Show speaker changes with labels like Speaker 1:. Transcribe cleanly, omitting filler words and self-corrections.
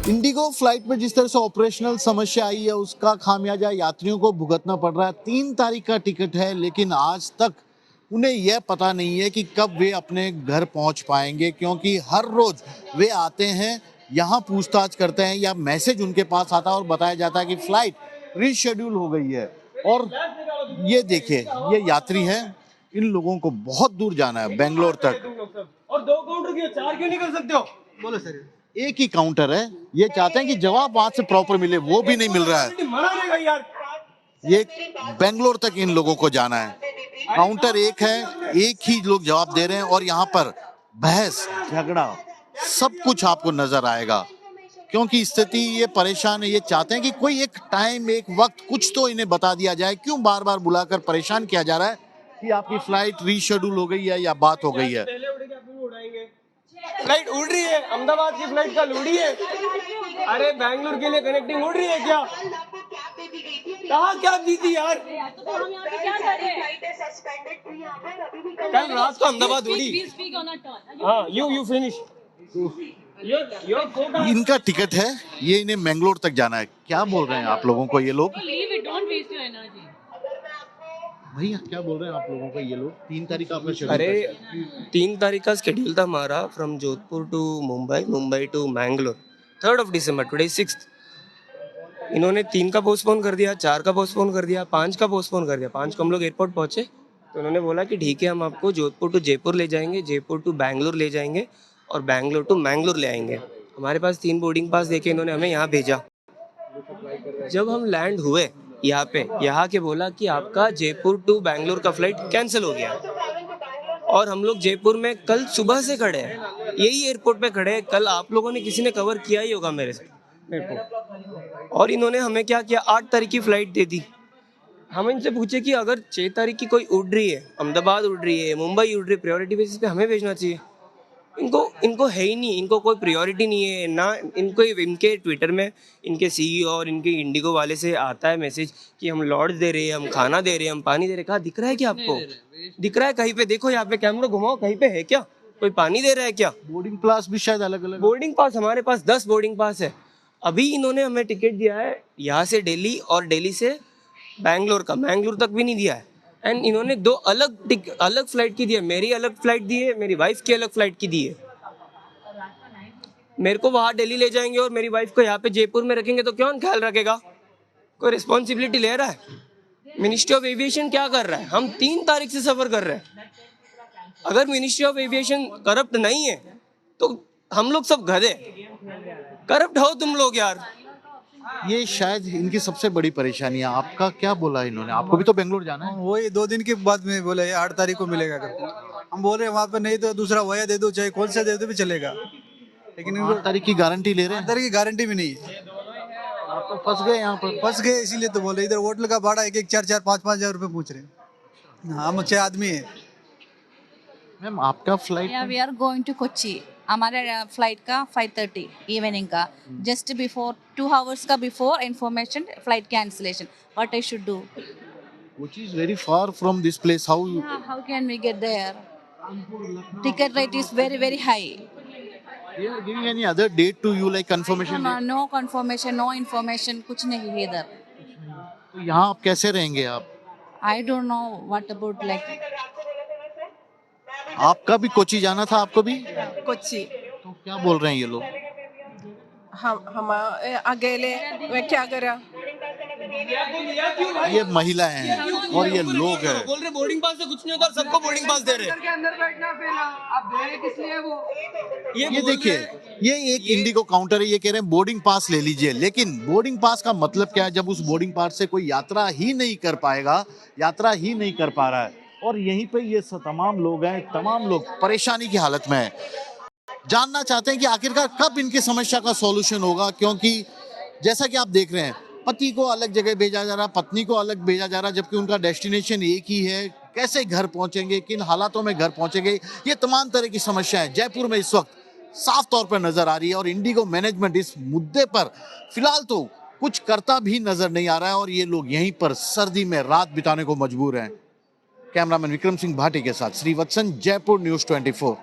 Speaker 1: Indigo flight में जिस तरह से ऑपरेशनल समस्या आई है उसका खामियाजा यात्रियों को भुगतना पड़ रहा है। 3 तारीख का टिकट है लेकिन आज तक उन्हें यह पता नहीं है कि कब वे अपने घर पहुंच पाएंगे, क्योंकि हर रोज वे आते हैं, यहाँ पूछताछ करते हैं या मैसेज उनके पास आता है और बताया जाता है कि फ्लाइट रीशेड्यूल हो गई है। और ये देखिए, ये यात्री हैं, इन लोगों को बहुत दूर जाना है, बेंगलोर तक।
Speaker 2: और 2 काउंटर किए, 4 क्यों नहीं कर सकते हो?
Speaker 3: बोलो सर।
Speaker 1: एक ही काउंटर है, ये चाहते हैं कि जवाब वहां से प्रॉपर मिले, वो भी नहीं मिल रहा है।
Speaker 2: मना रहेगा यार।
Speaker 1: ये बेंगलोर तक इन लोगों को जाना है, काउंटर एक है, एक ही लोग जवाब दे रहे हैं और यहाँ पर बहस झगड़ा सब कुछ आपको नजर आएगा, क्योंकि स्थिति ये परेशान है। ये चाहते हैं कि कोई एक टाइम, एक वक्त कुछ तो इन्हें बता दिया जाए। क्यों बार बार बुलाकर परेशान किया जा रहा है कि आपकी फ्लाइट रीशेड्यूल हो गई है या बात हो गई है।
Speaker 2: पहले उड़ के अपनी उड़ाएंगे। फ्लाइट उड़ रही है, अहमदाबाद की फ्लाइट कल उड़ी है। अरे बैंगलोर के लिए कनेक्टिंग उड़ रही है क्या? कहाँ क्या दी थी यार? कल रात को अहमदाबाद उड़ी। हाँ, यू फिनिश।
Speaker 1: इनका टिकट है, ये इन्हें मैंगलोर तक जाना है। क्या बोल रहे हैं आप लोगों को ये लोग? भैया क्या बोल रहे हैं आप लोगों को ये लोग? 3 तारीख का आपका शेड्यूल?
Speaker 4: अरे 3 तारीख का स्केड्यूल था हमारा, from Jodhpur to Mumbai, Mumbai to Mangalore, 3rd of December, today 6th। इन्होंने 3 का पोस्टपोन कर दिया, 4 का पोस्टपोन कर दिया, 5 का पोस्टपोन कर दिया। 5 को हम लोग एयरपोर्ट पहुंचे तो उन्होंने बोला कि ठीक है, हम आपको जोधपुर टू जयपुर ले जाएंगे, जयपुर टू बैंगलोर ले जाएंगे और बैंगलोर टू मैंगलोर ले आएंगे। हमारे पास 3 बोर्डिंग पास देके इन्होंने हमें यहाँ भेजा। जब हम लैंड हुए यहाँ पे, यहाँ के बोला कि आपका जयपुर टू बैंगलोर का फ्लाइट कैंसिल हो गया। और हम लोग जयपुर में कल सुबह से खड़े हैं, यही एयरपोर्ट पे खड़े हैं। कल आप लोगों ने किसी ने कवर किया ही होगा मेरे को। और इन्होंने हमें क्या किया, 8 तारीख की फ्लाइट दे दी। हम इनसे पूछे कि अगर 6 तारीख की कोई उड़ रही है, अहमदाबाद उड़ रही है, मुंबई उड़ रही है, प्रायोरिटी बेसिस पे हमें भेजना चाहिए। इनको है ही नहीं, इनको कोई प्रायोरिटी नहीं है ना। इनको इनके ट्विटर में इनके सीईओ और इनके इंडिगो वाले से आता है मैसेज कि हम लॉड्स दे रहे हैं, हम खाना दे रहे हैं, हम पानी दे रहे हैं। कहाँ दिख रहा है क्या आपको? दिख रहा है कहीं पे? देखो यहाँ पे कैमरा घुमाओ, कहीं पे है क्या? कोई पानी दे रहा है क्या?
Speaker 1: बोर्डिंग पास भी शायद अलग अलग।
Speaker 4: बोर्डिंग पास हमारे पास 10 बोर्डिंग पास है। अभी इन्होंने हमें टिकट दिया है यहाँ से दिल्ली और दिल्ली से बैंगलोर का, मैंगलोर तक भी नहीं दिया है। एंड इन्होंने 2 अलग फ्लाइट की दी है। मेरी अलग फ्लाइट दी है, मेरी वाइफ की अलग फ्लाइट की दी है। मेरे को वहाँ दिल्ली ले जाएंगे और मेरी वाइफ को यहाँ पे जयपुर में रखेंगे तो कौन ख्याल रखेगा? कोई रिस्पॉन्सिबिलिटी ले रहा है? मिनिस्ट्री ऑफ एविएशन क्या कर रहा है? हम 3 तारीख से सफर कर रहे हैं। अगर मिनिस्ट्री ऑफ एविएशन करप्ट नहीं है तो हम लोग सब गधे। करप्ट हो तुम लोग यार।
Speaker 1: ये शायद इनकी सबसे बड़ी परेशानी है। आपका क्या बोला इन्होंने? आपको भी तो बेंगलोर जाना है।
Speaker 3: वही 2 दिन के बाद में बोले 8 तारीख को मिलेगा करके। हम बोल रहे हैं वहाँ पे नहीं तो दूसरा वया दे दो, चाहे कौन सा दे दो भी चलेगा, लेकिन
Speaker 1: 8 तारीख की गारंटी ले रहे
Speaker 3: 8
Speaker 1: हैं।
Speaker 3: तारीख की गारंटी भी नहीं है।
Speaker 1: आप तो फंस गए यहाँ पर।
Speaker 3: फंस गए इसीलिए तो बोले। इधर होटल का भाड़ा 1-1, 4-4, 5-5 हजार रुपए पूछ रहे हैं। हम 6 आदमी है।
Speaker 1: मैम आपका flight?
Speaker 5: We are going to Kochi. हमारे फ्लाइट का 5:30 इवनिंग का, जस्ट बिफोर 2 hours का before information flight cancellation. What I should do?
Speaker 1: Which is very far from this place.
Speaker 5: How can we get there? Ticket rate is very very high.
Speaker 1: They are giving any other date to you, like confirmation?
Speaker 5: No confirmation, no information, कुछ नहीं है इधर।
Speaker 1: तो यहाँ आप कैसे रहेंगे आप?
Speaker 5: I don't know what about like
Speaker 1: आपका भी कोची जाना था, आपको भी?
Speaker 6: कोच्चि।
Speaker 1: तो क्या बोल रहे हैं ये लोग?
Speaker 6: हम अकेले मैं क्या करा?
Speaker 1: ये महिलाएं हैं और ये लोग हैं।
Speaker 4: बोल रहे बोर्डिंग पास से कुछ नहीं होता, सबको बोर्डिंग पास दे रहे हैं।
Speaker 6: के अंदर बैठना पहला, अब दे रहे किस लिए वो?
Speaker 1: ये देखिए, ये एक इंडिगो काउंटर है, ये कह रहे हैं बोर्डिंग पास ले लीजिए। लेकिन बोर्डिंग पास का मतलब क्या है जब उस बोर्डिंग पास से कोई यात्रा ही नहीं कर पाएगा, यात्रा ही नहीं कर पा रहा है। और यहीं पे ये तमाम लोग हैं, तमाम लोग परेशानी की हालत में हैं। जानना चाहते हैं कि आखिरकार कब इनकी समस्या का सॉल्यूशन होगा, क्योंकि जैसा कि आप देख रहे हैं, पति को अलग जगह भेजा जा रहा, पत्नी को अलग भेजा जा रहा, जबकि उनका डेस्टिनेशन एक ही है। कैसे घर पहुंचेंगे, किन हालातों में घर पहुंचेंगे, ये तमाम तरह की समस्याएं जयपुर में इस वक्त साफ तौर पर नजर आ रही है। और इंडिगो मैनेजमेंट इस मुद्दे पर फिलहाल तो कुछ करता भी नजर नहीं आ रहा है और ये लोग यहीं पर सर्दी में रात बिताने को मजबूर हैं। कैमरामैन विक्रम सिंह भाटी के साथ श्रीवत्सन, जयपुर न्यूज़ 24।